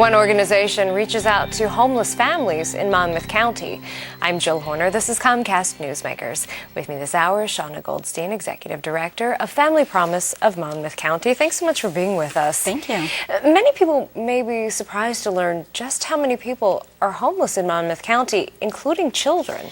One organization reaches out to homeless families in Monmouth County. I'm Jill Horner. This is Comcast Newsmakers. With me this hour is Shanna Goldstien, Executive Director of Family Promise of Monmouth County. Thanks so much for being with us. Thank you. Many people may be surprised to learn just how many people are homeless in Monmouth County, including children.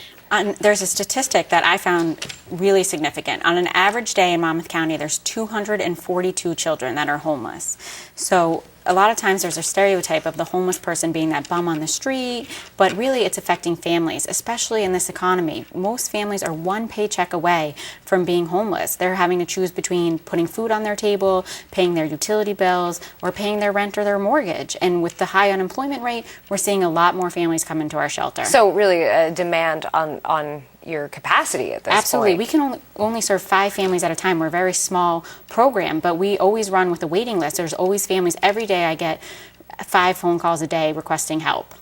There's a statistic that I found really significant. On an average day in Monmouth County, there's 242 children that are homeless. So a lot of times there's a stereotype of the homeless person being that bum on the street, but really it's affecting families, especially in this economy. Most families are one paycheck away from being homeless. They're having to choose between putting food on their table, paying their utility bills, or paying their rent or their mortgage. And with the high unemployment rate, we're seeing a lot more families come into our shelter. So really a demand on your capacity at this Absolutely. point. We can only serve 5 families at a time. We're a very small program, but we always run with a waiting list. There's always families. Every day I get 5 phone calls a day requesting help.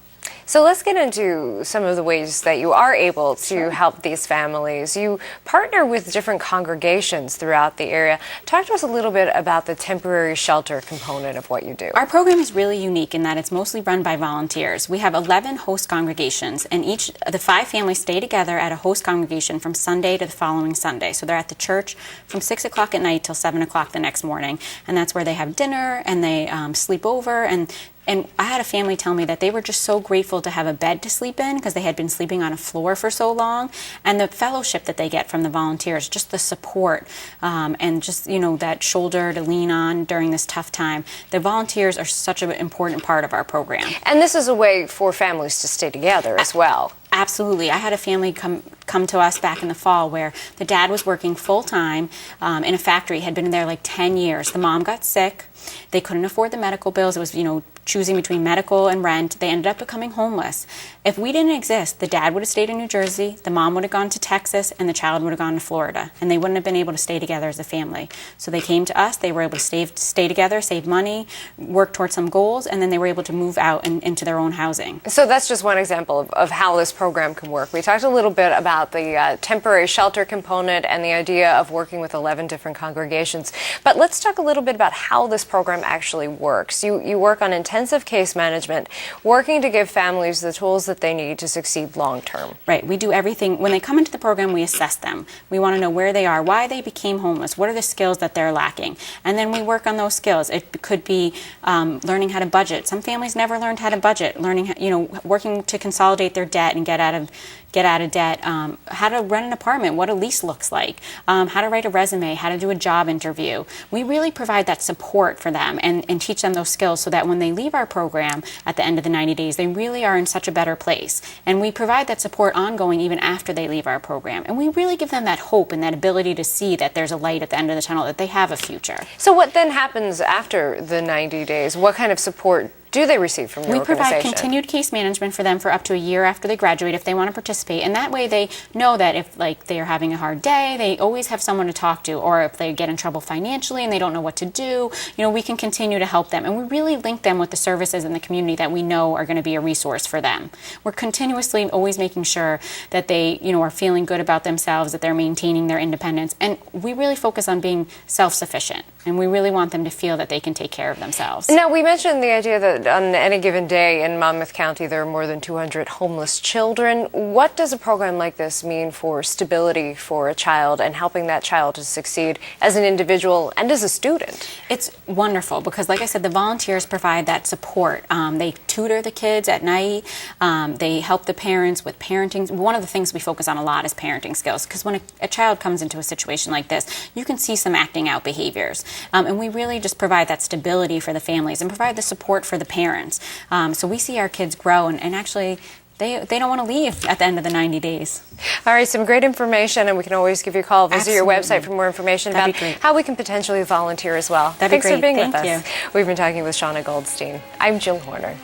So let's get into some of the ways that you are able to help these families. You partner with different congregations throughout the area. Talk to us a little bit about the temporary shelter component of what you do. Our program is really unique in that it's mostly run by volunteers. We have 11 host congregations, and each of the 5 families stay together at a host congregation from Sunday to the following Sunday. So they're at the church from 6 o'clock at night till 7 o'clock the next morning, and that's where they have dinner and they sleep over. And I had a family tell me that they were just so grateful to have a bed to sleep in because they had been sleeping on a floor for so long. And the fellowship that they get from the volunteers, just the support and just, that shoulder to lean on during this tough time. The volunteers are such an important part of our program. And this is a way for families to stay together as well. Absolutely. I had a family come to us back in the fall where the dad was working full-time in a factory, had been there like 10 years. The mom got sick. They couldn't afford the medical bills. It was, choosing between medical and rent. They ended up becoming homeless. If we didn't exist, the dad would have stayed in New Jersey, the mom would have gone to Texas, and the child would have gone to Florida. And they wouldn't have been able to stay together as a family. So they came to us. They were able to stay together, save money, work towards some goals, and then they were able to move out and into their own housing. So that's just one example of how this program can work. We talked a little bit about the temporary shelter component and the idea of working with 11 different congregations. But let's talk a little bit about how this program actually works. You work on intensive case management, working to give families the tools that they need to succeed long term. Right. We do everything. When they come into the program, we assess them. We want to know where they are, why they became homeless, what are the skills that they're lacking, and then we work on those skills. It could be learning how to budget. Some families never learned how to budget, learning, working to consolidate their debt and get out of debt, how to rent an apartment, what a lease looks like, how to write a resume, how to do a job interview. We really provide that support for them and teach them those skills so that when they leave our program at the end of the 90 days, they really are in such a better place. And we provide that support ongoing even after they leave our program. And we really give them that hope and that ability to see that there's a light at the end of the tunnel, that they have a future. So what then happens after the 90 days? What kind of support do they receive from your organization? We provide continued case management for them for up to a year after they graduate if they want to participate. And that way they know that if they are having a hard day, they always have someone to talk to. Or if they get in trouble financially and they don't know what to do, we can continue to help them. And we really link them with the services in the community that we know are going to be a resource for them. We're continuously always making sure that they are feeling good about themselves, that they're maintaining their independence. And we really focus on being self-sufficient. And we really want them to feel that they can take care of themselves. Now, we mentioned the idea that on any given day in Monmouth County, there are more than 200 homeless children. What does a program like this mean for stability for a child and helping that child to succeed as an individual and as a student? It's wonderful because, like I said, the volunteers provide that support. They tutor the kids at night. They help the parents with parenting. One of the things we focus on a lot is parenting skills because when a child comes into a situation like this, you can see some acting out behaviors. And we really just provide that stability for the families and provide the support for the parents. So we see our kids grow and actually they don't want to leave at the end of the 90 days. All right, some great information, and we can always give you a call. Visit your website for more information about how we can potentially volunteer as well. That'd be great. Thanks for being with us. We've been talking with Shanna Goldstien. I'm Jill Horner.